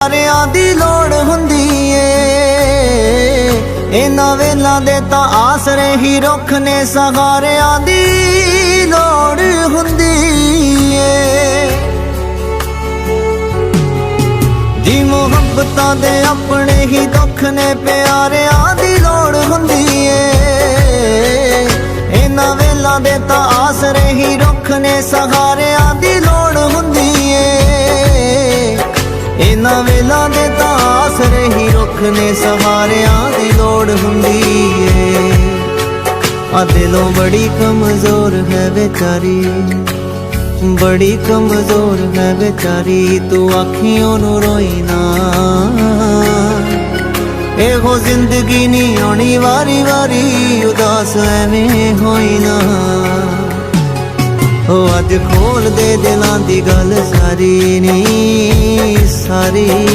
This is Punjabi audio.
ਸਾਰਿਆਂ ਦੀ ਲੋੜ ਹੁੰਦੀ ਏ, ਇਹਨਾਂ ਵੇਲਾਂ ਦੇ ਤਾਂ ਆਸਰੇ ਹੀ ਰੁੱਖ ਨੇ, ਸਹਾਰਿਆਂ ਦੀ ਲੋੜ ਹੁੰਦੀ ਏ। ਜੀ ਮੁਹੱਬਤਾਂ ਦੇ ਆਪਣੇ ਹੀ ਦੁੱਖ ਨੇ, ਪਿਆਰਿਆਂ ਦੀ ਲੋੜ ਹੁੰਦੀ ਏ। ਇਹਨਾਂ ਵੇਲਾਂ ਦੇ ਤਾਂ ਆਸਰੇ ਹੀ ਰੁੱਖ ਨੇ, ਸਹਾਰਿਆਂ ਦੀ ਲੋੜ ਹੁੰਦੀ ਏ। ਇਹਨਾਂ ਵੇਲਾਂ ਦੇ ਤਾਂ ਆਸਰੇ ਹੀ ਰੁੱਖ ਨੇ, ਸਹਾਰਿਆਂ ਦੀ ਲੋੜ ਹੁੰਦੀ ਏ। ਆ ਦਿਲੋਂ ਬੜੀ ਕਮਜ਼ੋਰ ਹੈ ਵਿਚਾਰੀ, ਬੜੀ ਕਮਜ਼ੋਰ ਹੈ ਵਿਚਾਰੀ, ਤੂੰ ਅੱਖੀਆਂ ਨੂੰ ਰੋਈ ਨਾ। ਇਹੋ ਜ਼ਿੰਦਗੀ ਨਹੀਂ ਆਉਣੀ ਵਾਰੀ ਵਾਰੀ, ਉਦਾਸ ਐਵੇਂ ਹੋਈ ਨਾ। ਉਹ ਅੱਜ ਖੋਲ ਦੇ ਦਿਲਾਂ ਦੀ ਗੱਲ ਸਾਰੀ ਨੀ ਸਾਰੀ।